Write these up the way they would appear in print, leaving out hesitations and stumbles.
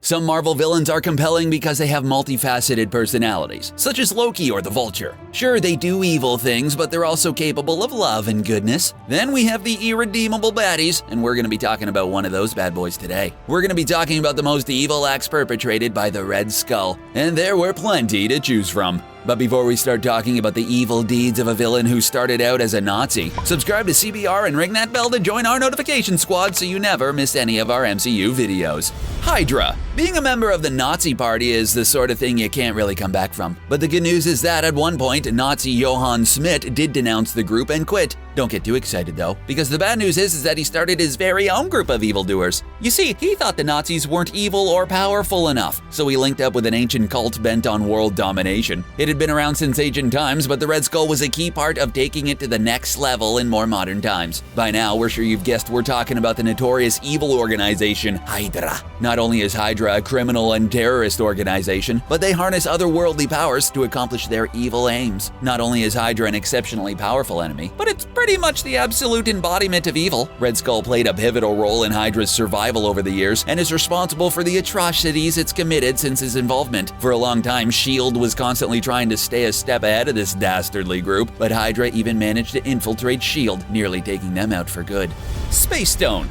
Some Marvel villains are compelling because they have multifaceted personalities, such as Loki or the Vulture. Sure, they do evil things, but they're also capable of love and goodness. Then we have the irredeemable baddies, and we're going to be talking about one of those bad boys today. We're going to be talking about the most evil acts perpetrated by the Red Skull, and there were plenty to choose from. But before we start talking about the evil deeds of a villain who started out as a Nazi, subscribe to CBR and ring that bell to join our notification squad so you never miss any of our MCU videos. HYDRA. Being a member of the Nazi Party is the sort of thing you can't really come back from. But the good news is that at one point, Nazi Johann Schmidt did denounce the group and quit. Don't get too excited though, because the bad news is that he started his very own group of evildoers. You see, he thought the Nazis weren't evil or powerful enough, so he linked up with an ancient cult bent on world domination. It had been around since ancient times, but the Red Skull was a key part of taking it to the next level in more modern times. By now, we're sure you've guessed we're talking about the notorious evil organization, HYDRA. Not only is HYDRA a criminal and terrorist organization, but they harness otherworldly powers to accomplish their evil aims. Not only is HYDRA an exceptionally powerful enemy, but it's pretty much the absolute embodiment of evil. Red Skull played a pivotal role in HYDRA's survival over the years and is responsible for the atrocities it's committed since his involvement. For a long time, S.H.I.E.L.D. was constantly trying to stay a step ahead of this dastardly group, but HYDRA even managed to infiltrate S.H.I.E.L.D., nearly taking them out for good. Space Stone.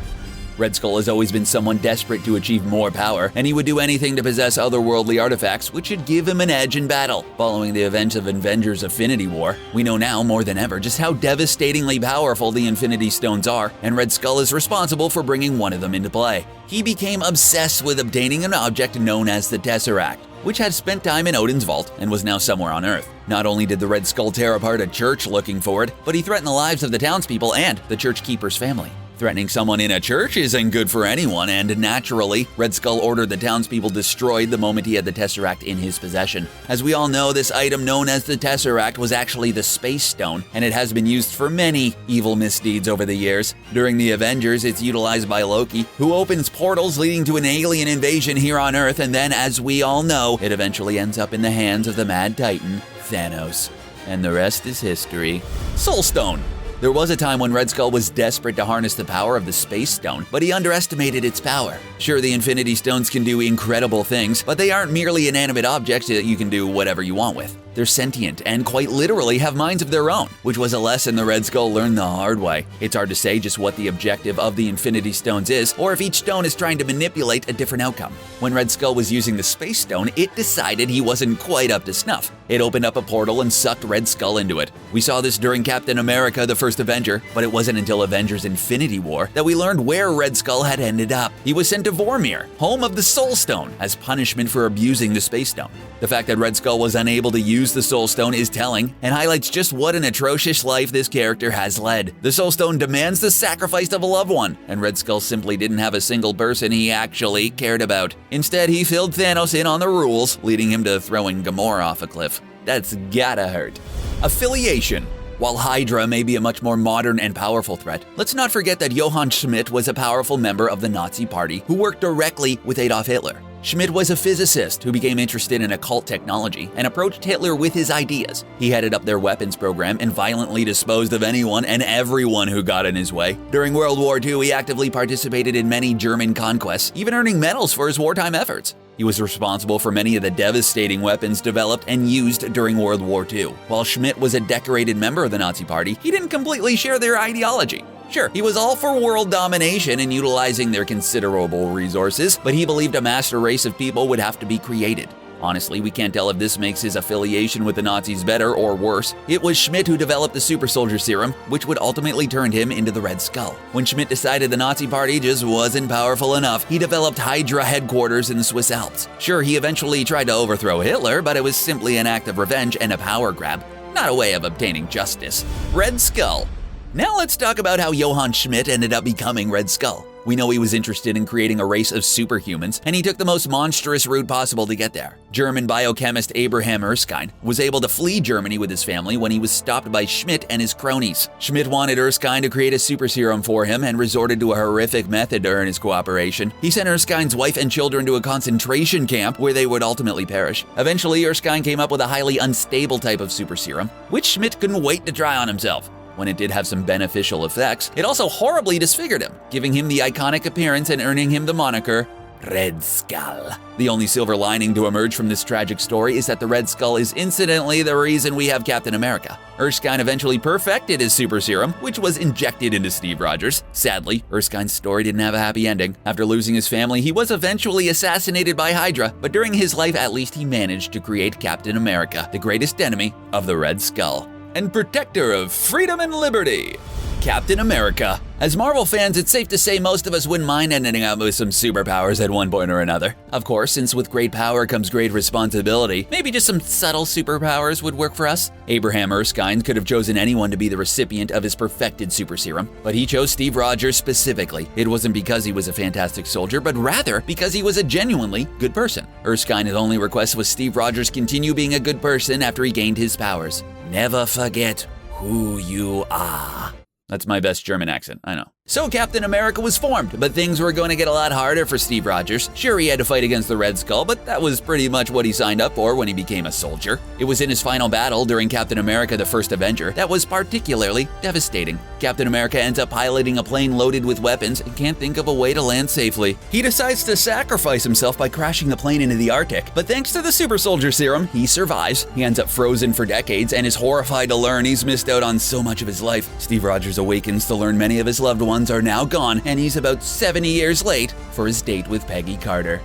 Red Skull has always been someone desperate to achieve more power, and he would do anything to possess otherworldly artifacts which should give him an edge in battle. Following the events of Avengers Infinity War, we know now more than ever just how devastatingly powerful the Infinity Stones are, and Red Skull is responsible for bringing one of them into play. He became obsessed with obtaining an object known as the Tesseract, which had spent time in Odin's vault and was now somewhere on Earth. Not only did the Red Skull tear apart a church looking for it, but he threatened the lives of the townspeople and the church keeper's family. Threatening someone in a church isn't good for anyone, and naturally, Red Skull ordered the townspeople destroyed the moment he had the Tesseract in his possession. As we all know, this item known as the Tesseract was actually the Space Stone, and it has been used for many evil misdeeds over the years. During the Avengers, it's utilized by Loki, who opens portals leading to an alien invasion here on Earth, and then, as we all know, it eventually ends up in the hands of the Mad Titan, Thanos. And the rest is history. Soul Stone. There was a time when Red Skull was desperate to harness the power of the Space Stone, but he underestimated its power. Sure, the Infinity Stones can do incredible things, but they aren't merely inanimate objects that you can do whatever you want with. They're sentient and quite literally have minds of their own, which was a lesson the Red Skull learned the hard way. It's hard to say just what the objective of the Infinity Stones is, or if each stone is trying to manipulate a different outcome. When Red Skull was using the Space Stone, it decided he wasn't quite up to snuff. It opened up a portal and sucked Red Skull into it. We saw this during Captain America, the first Avenger, but it wasn't until Avengers Infinity War that we learned where Red Skull had ended up. He was sent to Vormir, home of the Soul Stone, as punishment for abusing the Space Stone. The fact that Red Skull was unable to use the Soul Stone is telling and highlights just what an atrocious life this character has led. The Soul Stone demands the sacrifice of a loved one, and Red Skull simply didn't have a single person he actually cared about. Instead, he filled Thanos in on the rules, leading him to throwing Gamora off a cliff. That's gotta hurt. Affiliation. While HYDRA may be a much more modern and powerful threat, let's not forget that Johann Schmidt was a powerful member of the Nazi Party who worked directly with Adolf Hitler. Schmidt was a physicist who became interested in occult technology and approached Hitler with his ideas. He headed up their weapons program and violently disposed of anyone and everyone who got in his way. During World War II, he actively participated in many German conquests, even earning medals for his wartime efforts. He was responsible for many of the devastating weapons developed and used during World War II. While Schmidt was a decorated member of the Nazi Party, he didn't completely share their ideology. Sure, he was all for world domination and utilizing their considerable resources, but he believed a master race of people would have to be created. Honestly, we can't tell if this makes his affiliation with the Nazis better or worse. It was Schmidt who developed the super soldier serum, which would ultimately turn him into the Red Skull. When Schmidt decided the Nazi Party just wasn't powerful enough, he developed HYDRA headquarters in the Swiss Alps. Sure, he eventually tried to overthrow Hitler, but it was simply an act of revenge and a power grab, not a way of obtaining justice. Red Skull. Now let's talk about how Johann Schmidt ended up becoming Red Skull. We know he was interested in creating a race of superhumans, and he took the most monstrous route possible to get there. German biochemist Abraham Erskine was able to flee Germany with his family when he was stopped by Schmidt and his cronies. Schmidt wanted Erskine to create a super serum for him and resorted to a horrific method to earn his cooperation. He sent Erskine's wife and children to a concentration camp where they would ultimately perish. Eventually, Erskine came up with a highly unstable type of super serum, which Schmidt couldn't wait to try on himself. When it did have some beneficial effects, it also horribly disfigured him, giving him the iconic appearance and earning him the moniker Red Skull. The only silver lining to emerge from this tragic story is that the Red Skull is incidentally the reason we have Captain America. Erskine eventually perfected his super serum, which was injected into Steve Rogers. Sadly, Erskine's story didn't have a happy ending. After losing his family, he was eventually assassinated by HYDRA, but during his life at least he managed to create Captain America, the greatest enemy of the Red Skull and protector of freedom and liberty. Captain America. As Marvel fans, it's safe to say most of us wouldn't mind ending up with some superpowers at one point or another. Of course, since with great power comes great responsibility, maybe just some subtle superpowers would work for us. Abraham Erskine could have chosen anyone to be the recipient of his perfected super serum, but he chose Steve Rogers specifically. It wasn't because he was a fantastic soldier, but rather because he was a genuinely good person. Erskine's only request was Steve Rogers continue being a good person after he gained his powers. Never forget who you are. That's my best German accent, I know. So Captain America was formed, but things were going to get a lot harder for Steve Rogers. Sure, he had to fight against the Red Skull, but that was pretty much what he signed up for when he became a soldier. It was in his final battle during Captain America the First Avenger that was particularly devastating. Captain America ends up piloting a plane loaded with weapons and can't think of a way to land safely. He decides to sacrifice himself by crashing the plane into the Arctic, but thanks to the super soldier serum, he survives. He ends up frozen for decades and is horrified to learn he's missed out on so much of his life. Steve Rogers awakens to learn many of his loved ones are now gone, and he's about 70 years late for his date with Peggy Carter.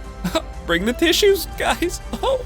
Bring the tissues, guys. Oh.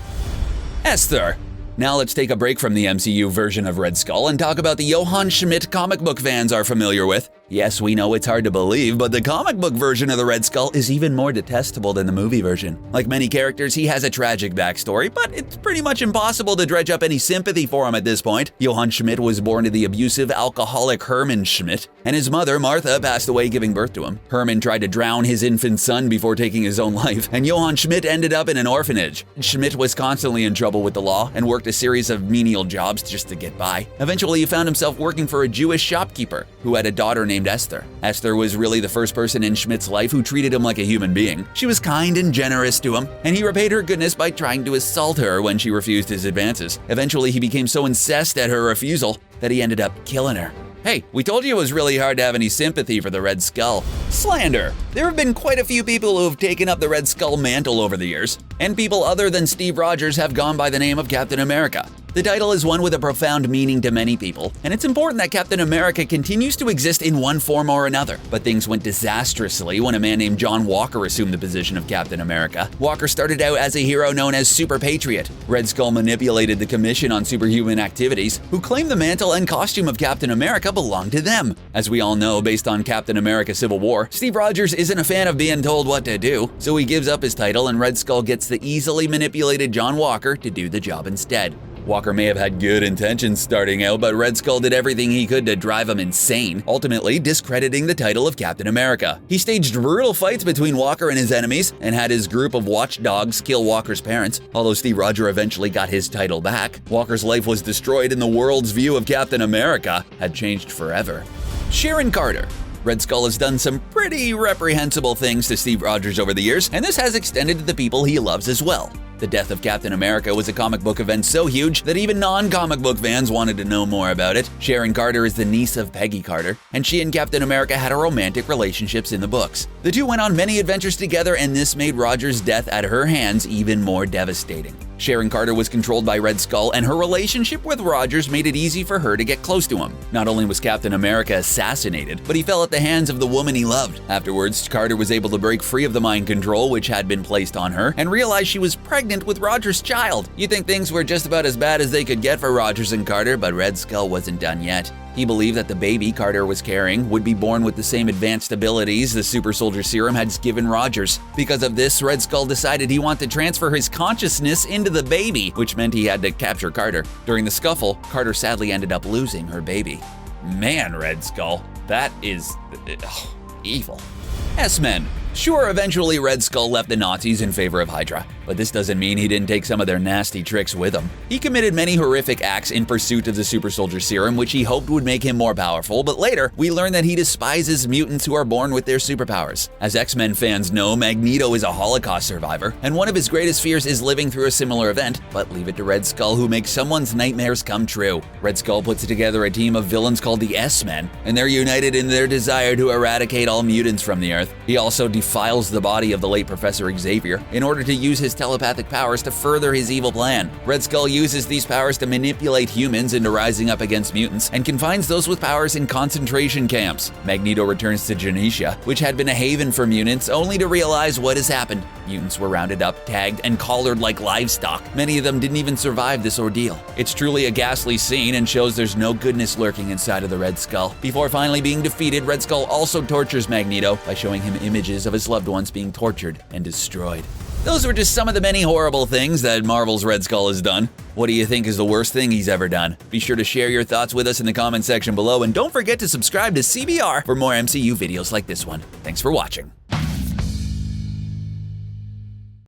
ESTHER. Now let's take a break from the MCU version of Red Skull and talk about the Johann Schmidt comic book fans are familiar with. Yes, we know it's hard to believe, but the comic book version of the Red Skull is even more detestable than the movie version. Like many characters, he has a tragic backstory, but it's pretty much impossible to dredge up any sympathy for him at this point. Johann Schmidt was born to the abusive alcoholic Hermann Schmidt, and his mother, Martha, passed away giving birth to him. Hermann tried to drown his infant son before taking his own life, and Johann Schmidt ended up in an orphanage. Schmidt was constantly in trouble with the law and worked a series of menial jobs just to get by. Eventually, he found himself working for a Jewish shopkeeper who had a daughter named Esther. Esther was really the first person in Schmidt's life who treated him like a human being. She was kind and generous to him, and he repaid her goodness by trying to assault her when she refused his advances. Eventually, he became so incensed at her refusal that he ended up killing her. Hey, we told you it was really hard to have any sympathy for the Red Skull. Slander. There have been quite a few people who have taken up the Red Skull mantle over the years, and people other than Steve Rogers have gone by the name of Captain America. The title is one with a profound meaning to many people, and it's important that Captain America continues to exist in one form or another. But things went disastrously when a man named John Walker assumed the position of Captain America. Walker started out as a hero known as Super Patriot. Red Skull manipulated the Commission on Superhuman Activities, who claimed the mantle and costume of Captain America belonged to them. As we all know, based on Captain America Civil War, Steve Rogers isn't a fan of being told what to do, so he gives up his title and Red Skull gets the easily manipulated John Walker to do the job instead. Walker may have had good intentions starting out, but Red Skull did everything he could to drive him insane, ultimately discrediting the title of Captain America. He staged brutal fights between Walker and his enemies, and had his group of watchdogs kill Walker's parents. Although Steve Rogers eventually got his title back, Walker's life was destroyed and the world's view of Captain America had changed forever. Sharon Carter. Red Skull has done some pretty reprehensible things to Steve Rogers over the years, and this has extended to the people he loves as well. The death of Captain America was a comic book event so huge that even non-comic book fans wanted to know more about it. Sharon Carter is the niece of Peggy Carter, and she and Captain America had a romantic relationships in the books. The two went on many adventures together, and this made Rogers' death at her hands even more devastating. Sharon Carter was controlled by Red Skull, and her relationship with Rogers made it easy for her to get close to him. Not only was Captain America assassinated, but he fell at the hands of the woman he loved. Afterwards, Carter was able to break free of the mind control which had been placed on her, and realized she was pregnant with Rogers' child. You'd think things were just about as bad as they could get for Rogers and Carter, but Red Skull wasn't done yet. He believed that the baby Carter was carrying would be born with the same advanced abilities the super soldier serum had given Rogers. Because of this, Red Skull decided he wanted to transfer his consciousness into the baby, which meant he had to capture Carter. During the scuffle, Carter sadly ended up losing her baby. Man, Red Skull, that is evil. S-Men. Sure, eventually Red Skull left the Nazis in favor of HYDRA, but this doesn't mean he didn't take some of their nasty tricks with him. He committed many horrific acts in pursuit of the super soldier serum, which he hoped would make him more powerful, but later we learn that he despises mutants who are born with their superpowers. As X-Men fans know, Magneto is a Holocaust survivor, and one of his greatest fears is living through a similar event, but leave it to Red Skull, who makes someone's nightmares come true. Red Skull puts together a team of villains called the S-Men, and they're united in their desire to eradicate all mutants from the Earth. He also defiles the body of the late Professor Xavier in order to use his telepathic powers to further his evil plan. Red Skull uses these powers to manipulate humans into rising up against mutants and confines those with powers in concentration camps. Magneto returns to Genesia, which had been a haven for mutants, only to realize what has happened. Mutants were rounded up, tagged, and collared like livestock. Many of them didn't even survive this ordeal. It's truly a ghastly scene and shows there's no goodness lurking inside of the Red Skull. Before finally being defeated, Red Skull also tortures Magneto by showing him images of his loved ones being tortured and destroyed. Those were just some of the many horrible things that Marvel's Red Skull has done. What do you think is the worst thing he's ever done? Be sure to share your thoughts with us in the comment section below, and don't forget to subscribe to CBR for more MCU videos like this one. Thanks for watching.